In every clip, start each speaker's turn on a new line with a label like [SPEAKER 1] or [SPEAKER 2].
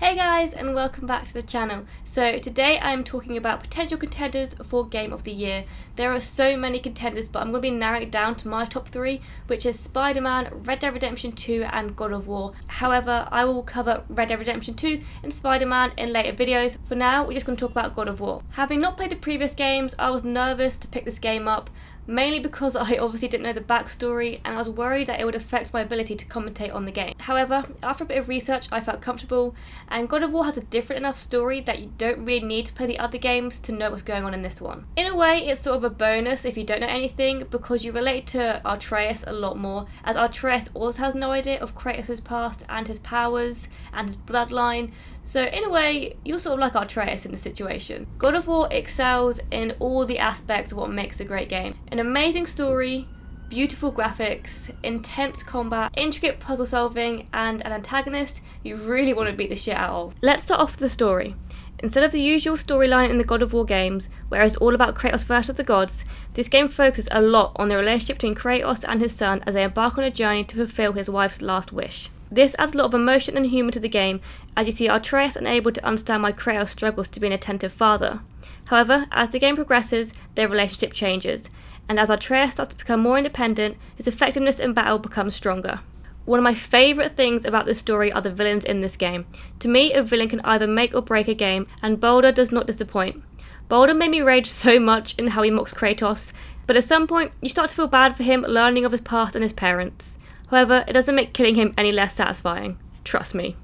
[SPEAKER 1] Hey guys, and welcome back to the channel. So today I'm talking about potential contenders for Game of the Year. There are so many contenders, but I'm going to be narrowing it down to my top 3, which is Spider-Man, Red Dead Redemption 2 and God of War. However, I will cover Red Dead Redemption 2 and Spider-Man in later videos. For now, we're just going to talk about God of War. Having not played the previous games, I was nervous to pick this game up, mainly because I obviously didn't know the backstory and I was worried that it would affect my ability to commentate on the game. However, after a bit of research I felt comfortable, and God of War has a different enough story that you don't really need to play the other games to know what's going on in this one. In a way, it's sort of a bonus if you don't know anything, because you relate to Atreus a lot more, as Atreus also has no idea of Kratos' past and his powers and his bloodline. So in a way, you're sort of like Atreus in the situation. God of War excels in all the aspects of what makes a great game. An amazing story, beautiful graphics, intense combat, intricate puzzle solving, and an antagonist you really want to beat the shit out of. Let's start off with the story. Instead of the usual storyline in the God of War games, where it's all about Kratos versus the gods, this game focuses a lot on the relationship between Kratos and his son as they embark on a journey to fulfill his wife's last wish. This adds a lot of emotion and humour to the game, as you see Atreus unable to understand why Kratos struggles to be an attentive father. However, as the game progresses, their relationship changes, and as Atreus starts to become more independent, his effectiveness in battle becomes stronger. One of my favourite things about this story are the villains in this game. To me, a villain can either make or break a game, and Baldur does not disappoint. Baldur made me rage so much in how he mocks Kratos, but at some point, you start to feel bad for him learning of his past and his parents. However, it doesn't make killing him any less satisfying. Trust me.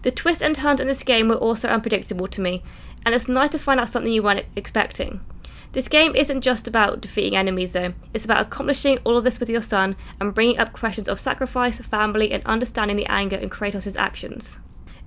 [SPEAKER 1] The twists and turns in this game were also unpredictable to me, and it's nice to find out something you weren't expecting. This game isn't just about defeating enemies though, it's about accomplishing all of this with your son and bringing up questions of sacrifice, family, and understanding the anger in Kratos' actions.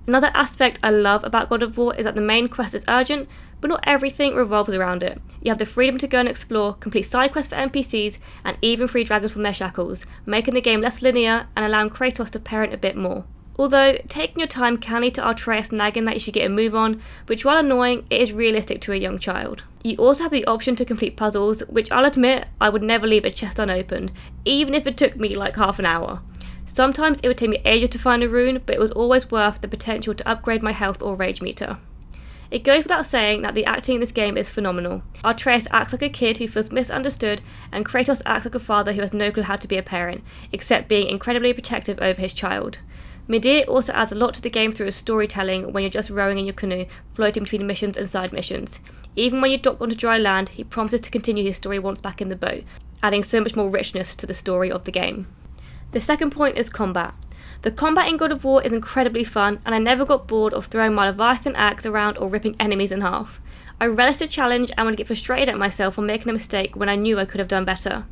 [SPEAKER 1] Another aspect I love about God of War is that the main quest is urgent, but not everything revolves around it. You have the freedom to go and explore, complete side quests for NPCs, and even free dragons from their shackles, making the game less linear and allowing Kratos to parent a bit more. Although, taking your time can lead to Atreus nagging that you should get a move on, which while annoying, it is realistic to a young child. You also have the option to complete puzzles, which I'll admit I would never leave a chest unopened, even if it took me like half an hour. Sometimes it would take me ages to find a rune, but it was always worth the potential to upgrade my health or rage meter. It goes without saying that the acting in this game is phenomenal. Atreus acts like a kid who feels misunderstood, and Kratos acts like a father who has no clue how to be a parent, except being incredibly protective over his child. Midir also adds a lot to the game through his storytelling when you're just rowing in your canoe, floating between missions and side missions. Even when you dock onto dry land, he promises to continue his story once back in the boat, adding so much more richness to the story of the game. The second point is combat. The combat in God of War is incredibly fun, and I never got bored of throwing my Leviathan axe around or ripping enemies in half. I relish the challenge and would get frustrated at myself for making a mistake when I knew I could have done better.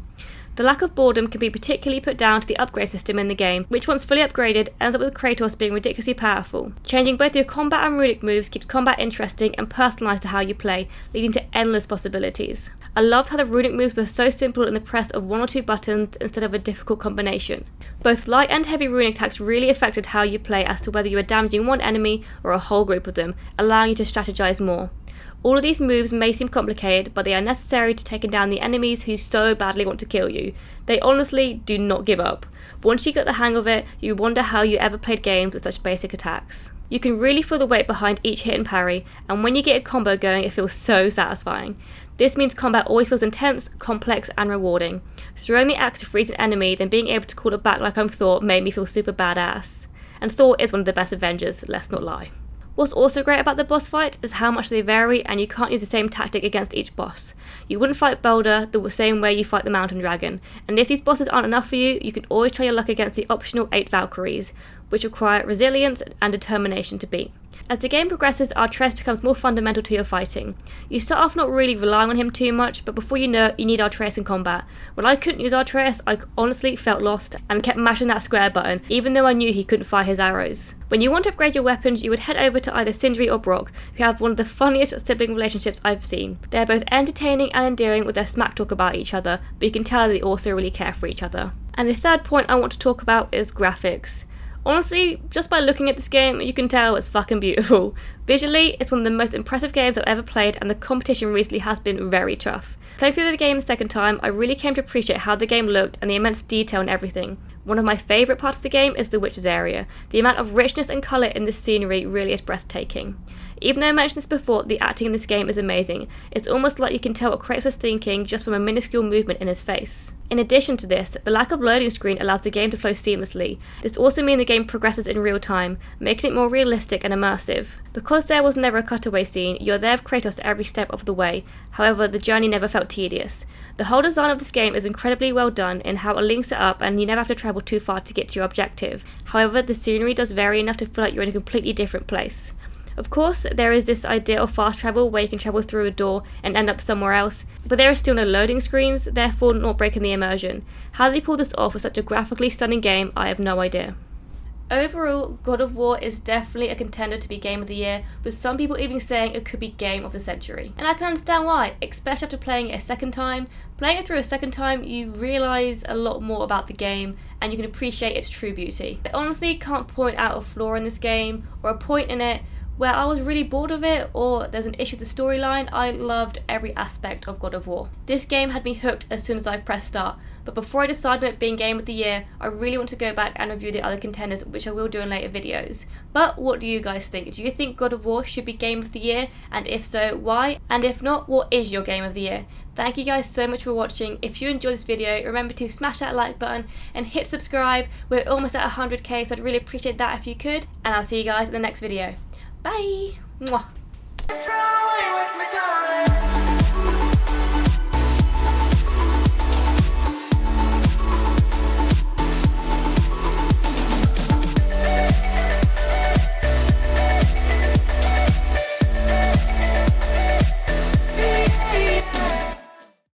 [SPEAKER 1] The lack of boredom can be particularly put down to the upgrade system in the game, which once fully upgraded ends up with Kratos being ridiculously powerful. Changing both your combat and runic moves keeps combat interesting and personalised to how you play, leading to endless possibilities. I loved how the runic moves were so simple in the press of 1 or 2 buttons instead of a difficult combination. Both light and heavy runic attacks really affected how you play as to whether you were damaging one enemy or a whole group of them, allowing you to strategise more. All of these moves may seem complicated, but they are necessary to taking down the enemies who so badly want to kill you. They honestly do not give up. Once you get the hang of it, you wonder how you ever played games with such basic attacks. You can really feel the weight behind each hit and parry, and when you get a combo going, it feels so satisfying. This means combat always feels intense, complex, and rewarding. Throwing the axe to freeze an enemy, then being able to call it back like I'm Thor made me feel super badass. And Thor is one of the best Avengers, let's not lie. What's also great about the boss fights is how much they vary, and you can't use the same tactic against each boss. You wouldn't fight Baldur the same way you fight the mountain dragon, and if these bosses aren't enough for you, you can always try your luck against the optional 8 Valkyries, which require resilience and determination to beat. As the game progresses, Atreus becomes more fundamental to your fighting. You start off not really relying on him too much, but before you know it, you need Atreus in combat. When I couldn't use Atreus, I honestly felt lost and kept mashing that square button, even though I knew he couldn't fire his arrows. When you want to upgrade your weapons, you would head over to either Sindri or Brock, who have one of the funniest sibling relationships I've seen. They are both entertaining and endearing with their smack talk about each other, but you can tell they also really care for each other. And the third point I want to talk about is graphics. Honestly, just by looking at this game, you can tell it's fucking beautiful. Visually, it's one of the most impressive games I've ever played, and the competition recently has been very tough. Playing through the game the second time, I really came to appreciate how the game looked and the immense detail and everything. One of my favourite parts of the game is the Witch's area. The amount of richness and colour in this scenery really is breathtaking. Even though I mentioned this before, the acting in this game is amazing. It's almost like you can tell what Kratos was thinking just from a minuscule movement in his face. In addition to this, the lack of loading screen allows the game to flow seamlessly. This also means the game progresses in real time, making it more realistic and immersive. Because there was never a cutaway scene, you're there with Kratos every step of the way. However, the journey never felt tedious. The whole design of this game is incredibly well done in how it links it up, and you never have to travel too far to get to your objective. However, the scenery does vary enough to feel like you're in a completely different place. Of course, there is this idea of fast travel where you can travel through a door and end up somewhere else, but there are still no loading screens, therefore not breaking the immersion. How they pull this off with such a graphically stunning game, I have no idea. Overall, God of War is definitely a contender to be Game of the Year, with some people even saying it could be Game of the Century. And I can understand why, especially after playing it a second time. Playing it through a second time, you realise a lot more about the game and you can appreciate its true beauty. I honestly can't point out a flaw in this game or a point in it where I was really bored of it or there's an issue with the storyline. I loved every aspect of God of War. This game had me hooked as soon as I pressed start, but before I decided it being Game of the Year, I really want to go back and review the other contenders, which I will do in later videos. But what do you guys think? Do you think God of War should be Game of the Year? And if so, why? And if not, what is your Game of the Year? Thank you guys so much for watching. If you enjoyed this video, remember to smash that like button and hit subscribe. We're almost at 100k, so I'd really appreciate that if you could. And I'll see you guys in the next video. Bye! Mwah.